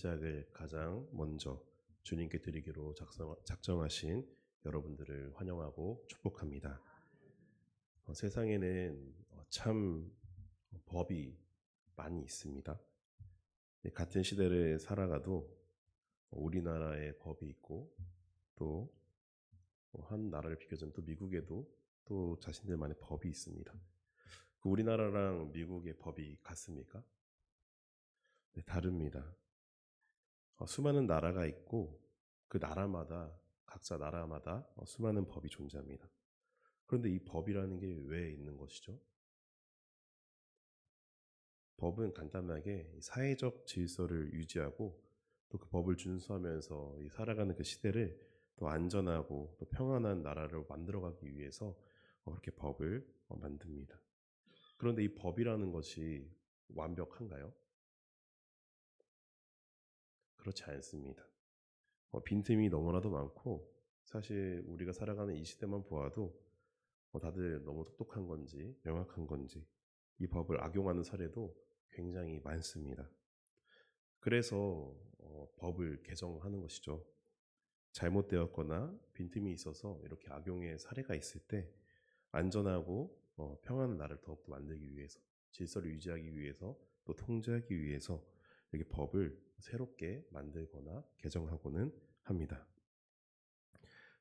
시작을 가장 먼저 주님께 드리기로 작정하신 여러분들을 환영하고 축복합니다. 세상에는 참 법이 많이 있습니다. 같은 시대를 살아가도 우리나라의 법이 있고 또 한 나라를 비교하자면 또 미국에도 또 자신들만의 법이 있습니다. 우리나라랑 미국의 법이 같습니까? 네, 다릅니다. 수많은 나라가 있고 그 나라마다 각자 나라마다 수많은 법이 존재합니다. 그런데 이 법이라는 게 왜 있는 것이죠? 법은 간단하게 사회적 질서를 유지하고 또 그 법을 준수하면서 살아가는 그 시대를 또 안전하고 또 평안한 나라를 만들어가기 위해서 그렇게 법을 만듭니다. 그런데 이 법이라는 것이 완벽한가요? 그렇지 않습니다. 빈틈이 너무나도 많고 사실 우리가 살아가는 이 시대만 보아도 다들 너무 똑똑한 건지 명확한 건지 이 법을 악용하는 사례도 굉장히 많습니다. 그래서 법을 개정하는 것이죠. 잘못되었거나 빈틈이 있어서 이렇게 악용의 사례가 있을 때 안전하고 평안한 나라를 더욱더 만들기 위해서 질서를 유지하기 위해서 또 통제하기 위해서 이렇게 법을 새롭게 만들거나 개정하고는 합니다.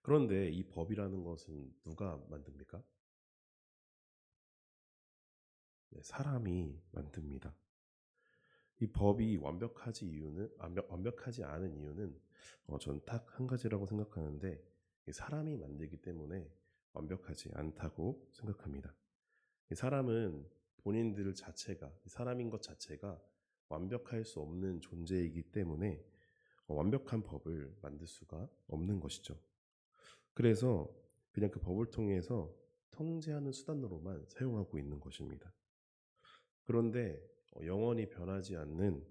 그런데 이 법이라는 것은 누가 만듭니까? 네, 사람이 만듭니다. 이 법이 완벽하지 않은 이유는 저는 딱 한 가지라고 생각하는데 사람이 만들기 때문에 완벽하지 않다고 생각합니다. 사람은 본인들 자체가 사람인 것 자체가 완벽할 수 없는 존재이기 때문에 완벽한 법을 만들 수가 없는 것이죠. 그래서 그냥 그 법을 통해서 통제하는 수단으로만 사용하고 있는 것입니다. 그런데 영원히 변하지 않는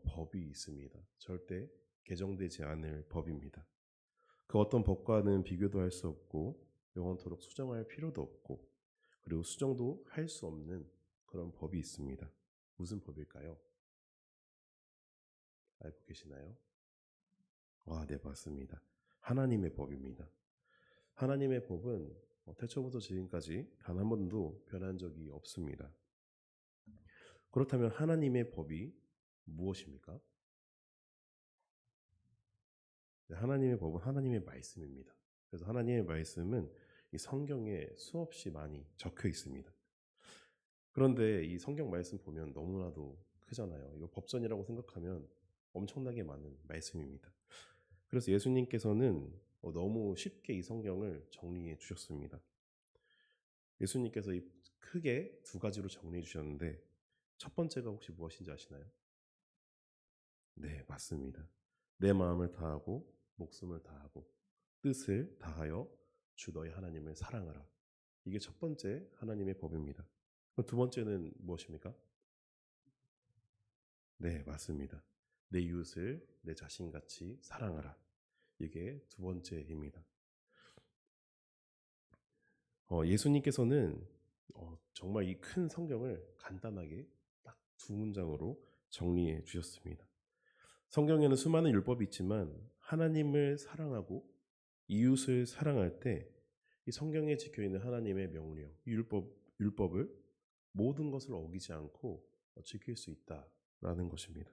법이 있습니다. 절대 개정되지 않을 법입니다. 그 어떤 법과는 비교도 할 수 없고 영원토록 수정할 필요도 없고 그리고 수정도 할 수 없는 그런 법이 있습니다. 무슨 법일까요? 알고 계시나요? 네, 맞습니다. 하나님의 법입니다. 하나님의 법은 태초부터 지금까지 단 한 번도 변한 적이 없습니다. 그렇다면 하나님의 법이 무엇입니까? 하나님의 법은 하나님의 말씀입니다. 그래서 하나님의 말씀은 이 성경에 수없이 많이 적혀 있습니다. 그런데 이 성경 말씀 보면 너무나도 크잖아요. 이거 법전이라고 생각하면 엄청나게 많은 말씀입니다. 그래서 예수님께서는 너무 쉽게 이 성경을 정리해 주셨습니다. 예수님께서 크게 두 가지로 정리해 주셨는데 첫 번째가 혹시 무엇인지 아시나요? 네, 맞습니다. 내 마음을 다하고 목숨을 다하고 뜻을 다하여 주 너희 하나님을 사랑하라. 이게 첫 번째 하나님의 법입니다. 그럼 두 번째는 무엇입니까? 네, 맞습니다. 내 이웃을 내 자신같이 사랑하라. 이게 두 번째입니다. 예수님께서는 정말 이 큰 성경을 간단하게 딱 두 문장으로 정리해 주셨습니다. 성경에는 수많은 율법이 있지만 하나님을 사랑하고 이웃을 사랑할 때 이 성경에 적혀 있는 하나님의 명령, 율법을 모든 것을 어기지 않고 지킬 수 있다라는 것입니다.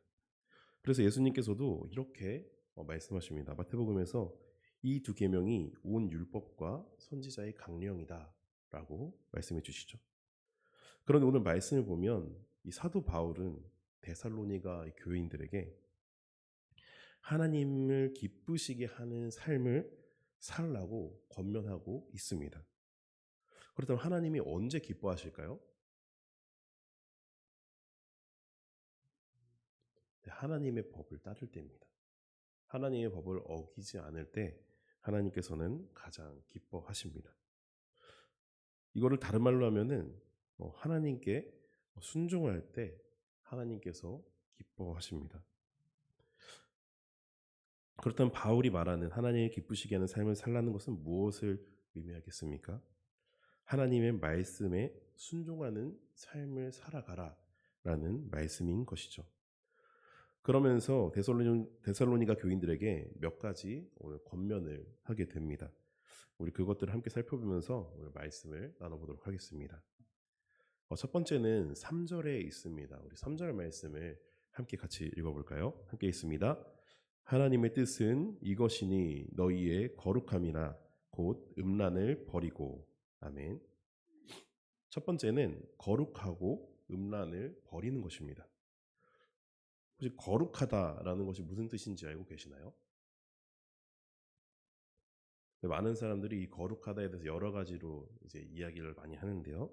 그래서 예수님께서도 이렇게 말씀하십니다. 마태복음에서 이 두 계명이 온 율법과 선지자의 강령이다라고 말씀해 주시죠. 그런데 오늘 말씀을 보면 이 사도 바울은 데살로니가 교인들에게 하나님을 기쁘시게 하는 삶을 살라고 권면하고 있습니다. 그렇다면 하나님이 언제 기뻐하실까요? 하나님의 법을 따를 때입니다. 하나님의 법을 어기지 않을 때 하나님께서는 가장 기뻐하십니다. 이거를 다른 말로 하면은 하나님께 순종할 때 하나님께서 기뻐하십니다. 그렇다면 바울이 말하는 하나님의 기쁘시게 하는 삶을 살라는 것은 무엇을 의미하겠습니까? 하나님의 말씀에 순종하는 삶을 살아가라 라는 말씀인 것이죠. 그러면서 데살로니가 교인들에게 몇 가지 오늘 권면을 하게 됩니다. 우리 그것들을 함께 살펴보면서 오늘 말씀을 나눠보도록 하겠습니다. 첫 번째는 3절에 있습니다. 우리 3절 말씀을 함께 같이 읽어볼까요? 함께 있습니다. 하나님의 뜻은 이것이니 너희의 거룩함이나 곧 음란을 버리고. 아멘. 첫 번째는 거룩하고 음란을 버리는 것입니다. 혹시 거룩하다라는 것이 무슨 뜻인지 알고 계시나요? 많은 사람들이 이 거룩하다에 대해서 여러 가지로 이제 이야기를 많이 하는데요.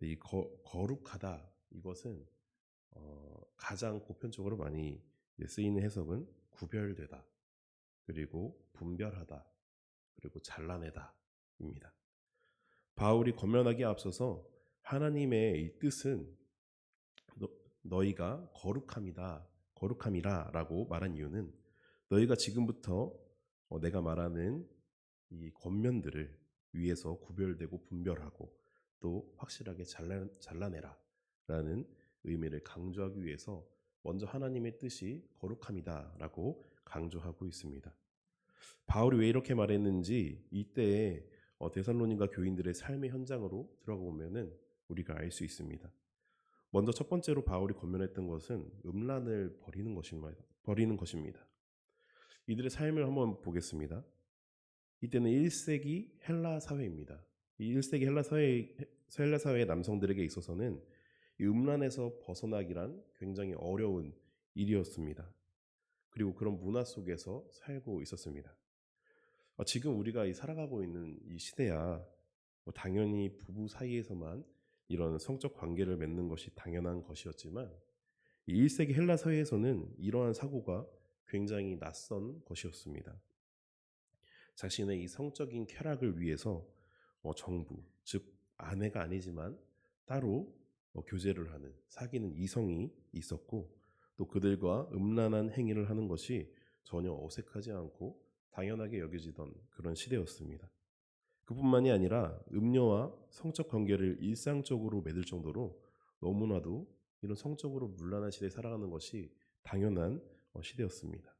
이 거룩하다 이것은 가장 보편적으로 많이 쓰이는 해석은 구별되다, 그리고 분별하다, 그리고 잘라내다입니다. 바울이 권면하기에 앞서서 하나님의 이 뜻은 너희가 거룩함이라라고 말한 이유는 너희가 지금부터 내가 말하는 이 권면들을 위에서 구별되고 분별하고 또 확실하게 잘라내라라는 의미를 강조하기 위해서 먼저 하나님의 뜻이 거룩함이다라고 강조하고 있습니다. 바울이 왜 이렇게 말했는지 이때에 데살로니가 교인들의 삶의 현장으로 들어가 보면은 우리가 알 수 있습니다. 먼저 첫 번째로 바울이 권면했던 것은 음란을 버리는 것입니다. 이들의 삶을 한번 보겠습니다. 이때는 1세기 헬라 사회입니다. 이 1세기 헬라 사회의 남성들에게 있어서는 이 음란에서 벗어나기란 굉장히 어려운 일이었습니다. 그리고 그런 문화 속에서 살고 있었습니다. 지금 우리가 살아가고 있는 이 시대야 당연히 부부 사이에서만 이런 성적 관계를 맺는 것이 당연한 것이었지만 이 1세기 헬라 사회에서는 이러한 사고가 굉장히 낯선 것이었습니다. 자신의 이 성적인 쾌락을 위해서 정부, 즉 아내가 아니지만 따로 교제를 하는, 사귀는 이성이 있었고 또 그들과 음란한 행위를 하는 것이 전혀 어색하지 않고 당연하게 여겨지던 그런 시대였습니다. 그뿐만이 아니라 음녀와 성적 관계를 일상적으로 맺을 정도로 너무나도 이런 성적으로 문란한 시대에 살아가는 것이 당연한 시대였습니다.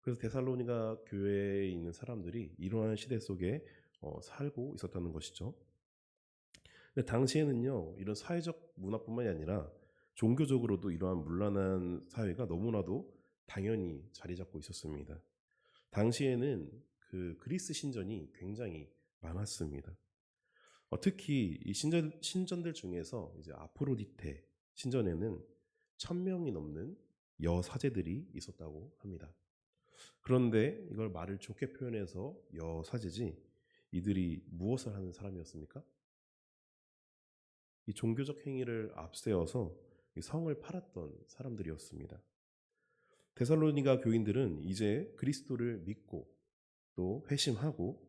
그래서 데살로니가 교회에 있는 사람들이 이러한 시대 속에 살고 있었다는 것이죠. 근데 당시에는요, 이런 사회적 문화뿐만이 아니라 종교적으로도 이러한 문란한 사회가 너무나도 당연히 자리 잡고 있었습니다. 당시에는 그 그리스 신전이 굉장히 많았습니다. 특히 이 신전들 중에서 이제 아프로디테 신전에는 1000명이 넘는 여사제들이 있었다고 합니다. 그런데 이걸 말을 좋게 표현해서 여사제지 이들이 무엇을 하는 사람이었습니까? 이 종교적 행위를 앞세워서 성을 팔았던 사람들이었습니다. 데살로니가 교인들은 이제 그리스도를 믿고 또 회심하고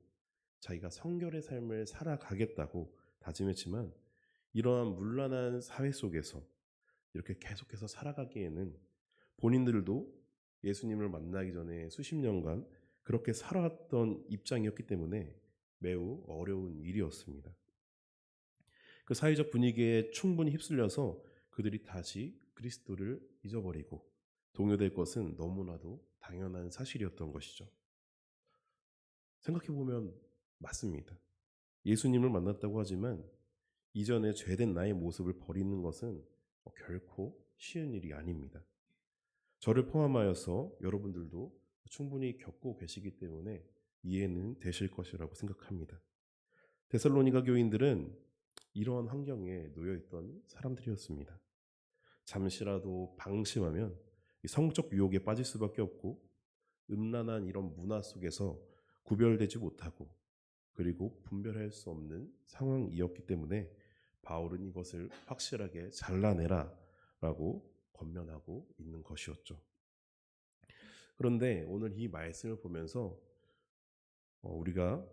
자기가 성결의 삶을 살아가겠다고 다짐했지만 이러한 문란한 사회 속에서 이렇게 계속해서 살아가기에는 본인들도 예수님을 만나기 전에 수십 년간 그렇게 살아왔던 입장이었기 때문에 매우 어려운 일이었습니다. 그 사회적 분위기에 충분히 휩쓸려서 그들이 다시 그리스도를 잊어버리고 동요될 것은 너무나도 당연한 사실이었던 것이죠. 생각해보면 맞습니다. 예수님을 만났다고 하지만 이전에 죄된 나의 모습을 버리는 것은 결코 쉬운 일이 아닙니다. 저를 포함하여서 여러분들도 충분히 겪고 계시기 때문에 이해는 되실 것이라고 생각합니다. 데살로니가 교인들은 이러한 환경에 놓여있던 사람들이었습니다. 잠시라도 방심하면 성적 유혹에 빠질 수밖에 없고 음란한 이런 문화 속에서 구별되지 못하고 그리고 분별할 수 없는 상황이었기 때문에 바울은 이것을 확실하게 잘라내라 라고 권면하고 있는 것이었죠. 그런데 오늘 이 말씀을 보면서 우리가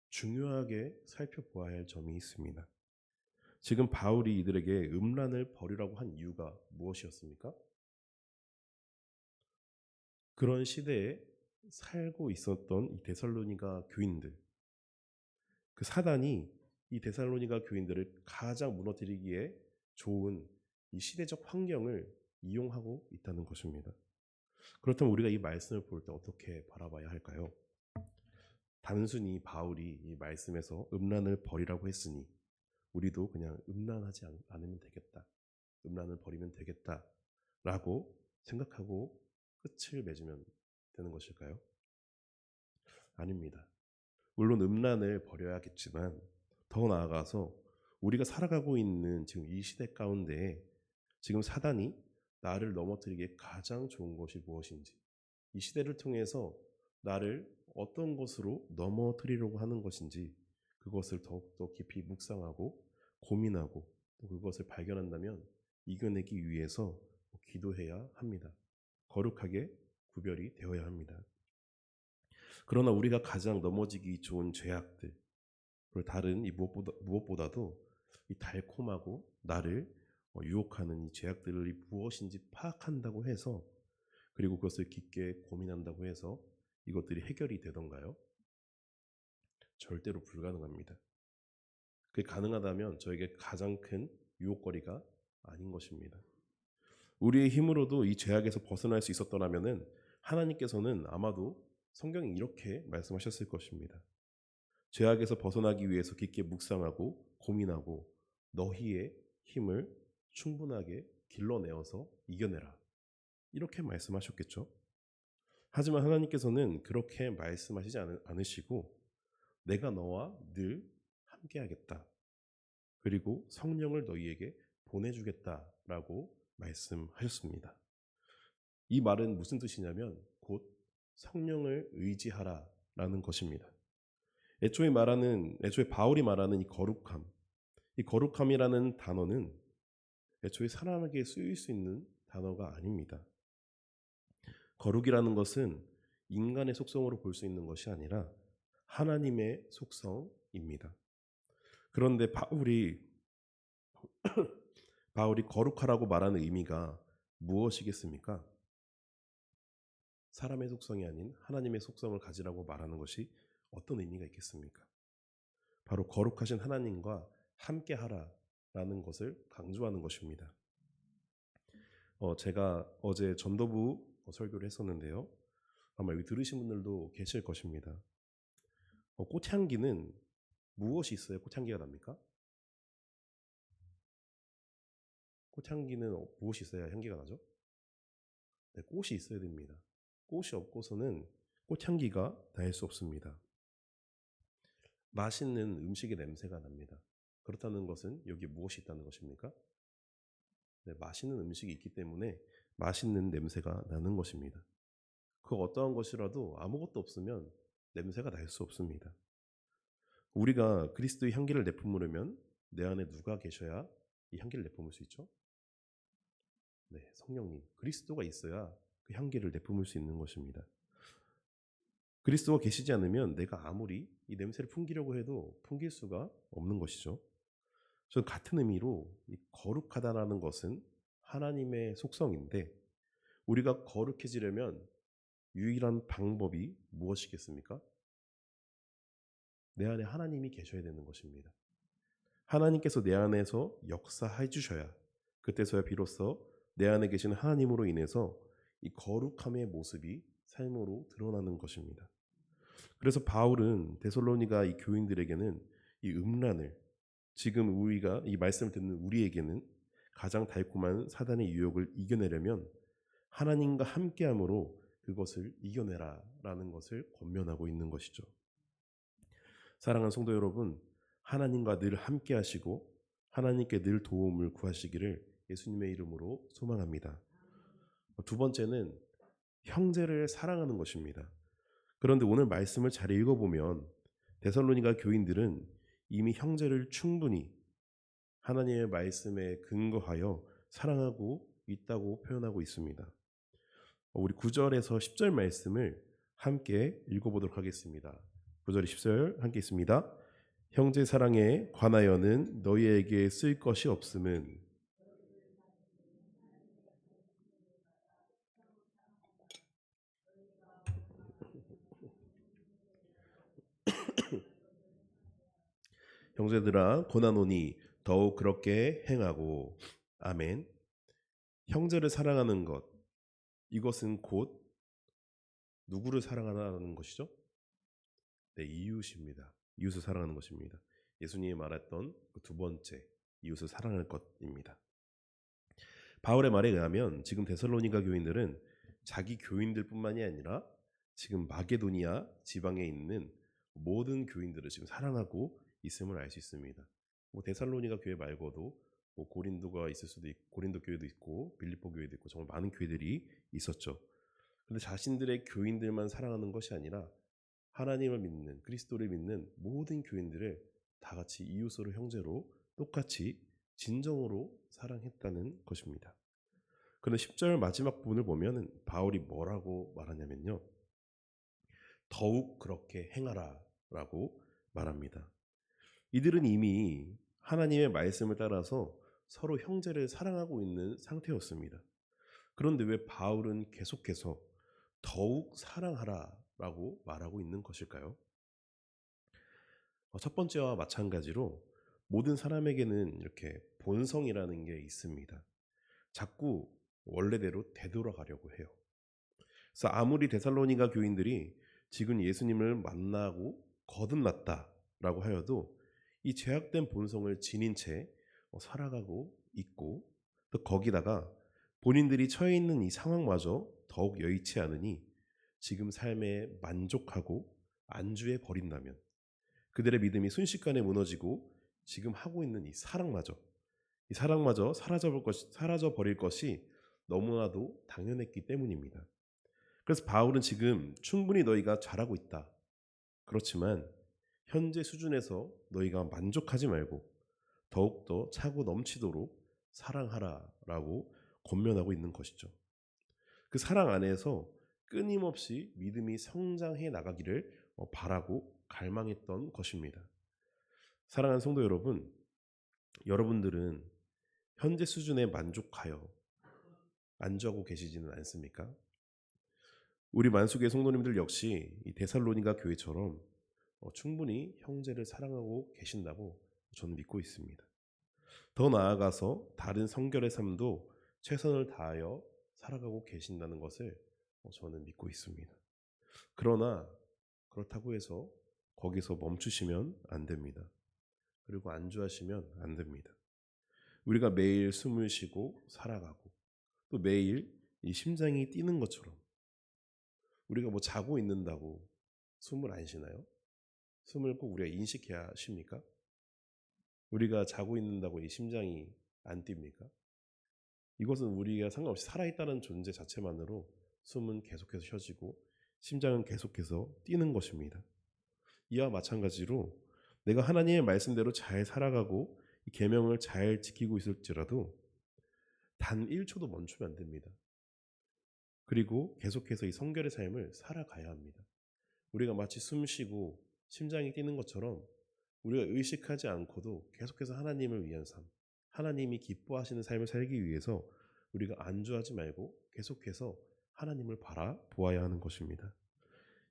중요하게 살펴보아야 할 점이 있습니다. 지금 바울이 이들에게 음란을 버리라고 한 이유가 무엇이었습니까? 그런 시대에 살고 있었던 이 데살로니가 교인들, 그 사단이 이 데살로니가 교인들을 가장 무너뜨리기에 좋은 이 시대적 환경을 이용하고 있다는 것입니다. 그렇다면 우리가 이 말씀을 볼 때 어떻게 바라봐야 할까요? 단순히 바울이 이 말씀에서 음란을 버리라고 했으니 우리도 그냥 음란하지 않으면 되겠다, 음란을 버리면 되겠다라고 생각하고 끝을 맺으면 되는 것일까요? 아닙니다. 물론 음란을 버려야겠지만 더 나아가서 우리가 살아가고 있는 지금 이 시대 가운데에 지금 사단이 나를 넘어뜨리기에 가장 좋은 것이 무엇인지, 이 시대를 통해서 나를 어떤 것으로 넘어뜨리려고 하는 것인지 그것을 더욱더 깊이 묵상하고 고민하고 또 그것을 발견한다면 이겨내기 위해서 기도해야 합니다. 거룩하게 구별이 되어야 합니다. 그러나 우리가 가장 넘어지기 좋은 죄악들, 그리고 다른 이 무엇보다도 이 달콤하고 나를 유혹하는 이 죄악들이 무엇인지 파악한다고 해서, 그리고 그것을 깊게 고민한다고 해서 이것들이 해결이 되던가요? 절대로 불가능합니다. 그게 가능하다면 저에게 가장 큰 유혹거리가 아닌 것입니다. 우리의 힘으로도 이 죄악에서 벗어날 수 있었더라면 하나님께서는 아마도 성경에 이렇게 말씀하셨을 것입니다. 죄악에서 벗어나기 위해서 깊게 묵상하고 고민하고 너희의 힘을 충분하게 길러내어서 이겨내라, 이렇게 말씀하셨겠죠. 하지만 하나님께서는 그렇게 말씀하시지 않으시고 내가 너와 늘 함께하겠다, 그리고 성령을 너희에게 보내주겠다라고 말씀하셨습니다. 이 말은 무슨 뜻이냐면 곧 성령을 의지하라라는 것입니다. 애초에 바울이 말하는 이 거룩함이라는 단어는 애초에 사람에게 쓰일 수 있는 단어가 아닙니다. 거룩이라는 것은 인간의 속성으로 볼 수 있는 것이 아니라 하나님의 속성입니다. 그런데 바울이 거룩하라고 말하는 의미가 무엇이겠습니까? 사람의 속성이 아닌 하나님의 속성을 가지라고 말하는 것이 어떤 의미가 있겠습니까? 바로 거룩하신 하나님과 함께하라라는 것을 강조하는 것입니다. 제가 어제 전도부 설교를 했었는데요. 아마 여기 들으신 분들도 계실 것입니다. 꽃향기는 무엇이 있어야 꽃향기가 납니까? 꽃향기는 무엇이 있어야 향기가 나죠? 네, 꽃이 있어야 됩니다. 꽃이 없고서는 꽃향기가 날 수 없습니다. 맛있는 음식의 냄새가 납니다. 그렇다는 것은 여기 무엇이 있다는 것입니까? 네, 맛있는 음식이 있기 때문에 맛있는 냄새가 나는 것입니다. 그 어떠한 것이라도 아무것도 없으면 냄새가 날 수 없습니다. 우리가 그리스도의 향기를 내뿜으려면 내 안에 누가 계셔야 이 향기를 내뿜을 수 있죠? 네, 성령님, 그리스도가 있어야 그 향기를 내뿜을 수 있는 것입니다. 그리스도가 계시지 않으면 내가 아무리 이 냄새를 풍기려고 해도 풍길 수가 없는 것이죠. 저는 같은 의미로 이 거룩하다라는 것은 하나님의 속성인데 우리가 거룩해지려면 유일한 방법이 무엇이겠습니까? 내 안에 하나님이 계셔야 되는 것입니다. 하나님께서 내 안에서 역사해 주셔야 그때서야 비로소 내 안에 계시는 하나님으로 인해서 이 거룩함의 모습이 삶으로 드러나는 것입니다. 그래서 바울은 데살로니가 이 교인들에게는 이 음란을, 지금 우리가 이 말씀을 듣는 우리에게는 가장 달콤한 사단의 유혹을 이겨내려면 하나님과 함께함으로 그것을 이겨내라라는 것을 권면하고 있는 것이죠. 사랑하는 성도 여러분, 하나님과 늘 함께하시고 하나님께 늘 도움을 구하시기를 예수님의 이름으로 소망합니다. 두 번째는 형제를 사랑하는 것입니다. 그런데 오늘 말씀을 잘 읽어보면 데살로니가 교인들은 이미 형제를 충분히 하나님의 말씀에 근거하여 사랑하고 있다고 표현하고 있습니다. 우리 9절에서 10절 말씀을 함께 읽어보도록 하겠습니다. 9절 10절 함께 있습니다. 형제 사랑에 관하여는 너희에게 쓸 것이 없음은 형제들아 고난오니 더욱 그렇게 행하고. 아멘. 형제를 사랑하는 것, 이것은 곧 누구를 사랑하라는 것이죠? 네, 이웃입니다. 이웃을 사랑하는 것입니다. 예수님이 말했던 그 두 번째, 이웃을 사랑할 것입니다. 바울의 말에 의하면 지금 데살로니가 교인들은 자기 교인들뿐만이 아니라 지금 마게도니아 지방에 있는 모든 교인들을 지금 사랑하고 있음을 알 수 있습니다. 뭐 데살로니가 교회 말고도 뭐 고린도가 있을 수도 있고, 고린도 교회도 있고 빌립보 교회도 있고 정말 많은 교회들이 있었죠. 근데 자신들의 교인들만 사랑하는 것이 아니라 하나님을 믿는, 그리스도를 믿는 모든 교인들을 다 같이 이웃으로, 형제로 똑같이 진정으로 사랑했다는 것입니다. 그런데 10절 마지막 부분을 보면 바울이 뭐라고 말하냐면요, 더욱 그렇게 행하라 라고 말합니다. 이들은 이미 하나님의 말씀을 따라서 서로 형제를 사랑하고 있는 상태였습니다. 그런데 왜 바울은 계속해서 더욱 사랑하라 라고 말하고 있는 것일까요? 첫 번째와 마찬가지로 모든 사람에게는 이렇게 본성이라는 게 있습니다. 자꾸 원래대로 되돌아가려고 해요. 그래서 아무리 데살로니가 교인들이 지금 예수님을 만나고 거듭났다라고 하여도 이 죄악된 본성을 지닌 채 살아가고 있고, 또 거기다가 본인들이 처해 있는 이 상황마저 더욱 여의치 않으니 지금 삶에 만족하고 안주해 버린다면 그들의 믿음이 순식간에 무너지고 지금 하고 있는 이 사랑마저 사라져 버릴 것이 너무나도 당연했기 때문입니다. 그래서 바울은 지금 충분히 너희가 잘하고 있다. 그렇지만 현재 수준에서 너희가 만족하지 말고 더욱더 차고 넘치도록 사랑하라라고 권면하고 있는 것이죠. 그 사랑 안에서 끊임없이 믿음이 성장해 나가기를 바라고 갈망했던 것입니다. 사랑하는 성도 여러분, 여러분들은 현재 수준에 만족하여 안주하고 계시지는 않습니까? 우리 만수교의 성도님들 역시 이 데살로니가 교회처럼 충분히 형제를 사랑하고 계신다고 저는 믿고 있습니다. 더 나아가서 다른 성결의 삶도 최선을 다하여 살아가고 계신다는 것을 저는 믿고 있습니다. 그러나 그렇다고 해서 거기서 멈추시면 안 됩니다. 그리고 안주하시면 안 됩니다. 우리가 매일 숨을 쉬고 살아가고 또 매일 이 심장이 뛰는 것처럼 우리가 뭐 자고 있는다고 숨을 안 쉬나요? 숨을 꼭 우리가 인식해야 쉽니까? 우리가 자고 있는다고 이 심장이 안 뜁니까? 이것은 우리가 상관없이 살아있다는 존재 자체만으로 숨은 계속해서 쉬어지고 심장은 계속해서 뛰는 것입니다. 이와 마찬가지로 내가 하나님의 말씀대로 잘 살아가고 이 계명을 잘 지키고 있을지라도 단 1초도 멈추면 안 됩니다. 그리고 계속해서 이 성결의 삶을 살아가야 합니다. 우리가 마치 숨 쉬고 심장이 뛰는 것처럼 우리가 의식하지 않고도 계속해서 하나님을 위한 삶, 하나님이 기뻐하시는 삶을 살기 위해서 우리가 안주하지 말고 계속해서 하나님을 바라보아야 하는 것입니다.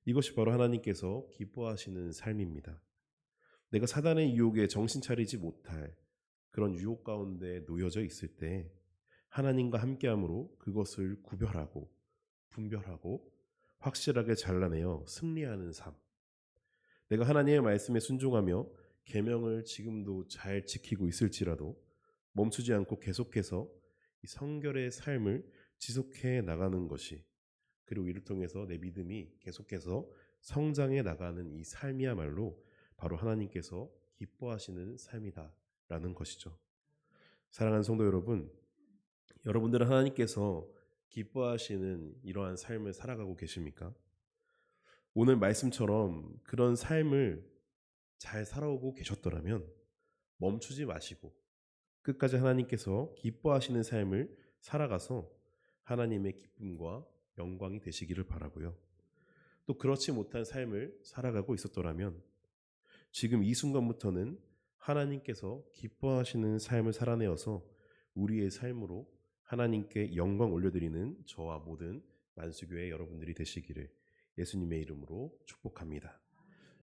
이것이 바로 하나님께서 기뻐하시는 삶입니다. 내가 사단의 유혹에 정신 차리지 못할 그런 유혹 가운데 놓여져 있을 때 하나님과 함께함으로 그것을 구별하고 분별하고 확실하게 잘라내어 승리하는 삶. 내가 하나님의 말씀에 순종하며 계명을 지금도 잘 지키고 있을지라도 멈추지 않고 계속해서 이 성결의 삶을 지속해 나가는 것이, 그리고 이를 통해서 내 믿음이 계속해서 성장해 나가는 이 삶이야말로 바로 하나님께서 기뻐하시는 삶이다라는 것이죠. 사랑하는 성도 여러분, 여러분들은 하나님께서 기뻐하시는 이러한 삶을 살아가고 계십니까? 오늘 말씀처럼 그런 삶을 잘 살아오고 계셨더라면 멈추지 마시고 끝까지 하나님께서 기뻐하시는 삶을 살아가서 하나님의 기쁨과 영광이 되시기를 바라고요. 또 그렇지 못한 삶을 살아가고 있었더라면 지금 이 순간부터는 하나님께서 기뻐하시는 삶을 살아내어서 우리의 삶으로 하나님께 영광 올려드리는 저와 모든 만수교회 여러분들이 되시기를 예수님의 이름으로 축복합니다.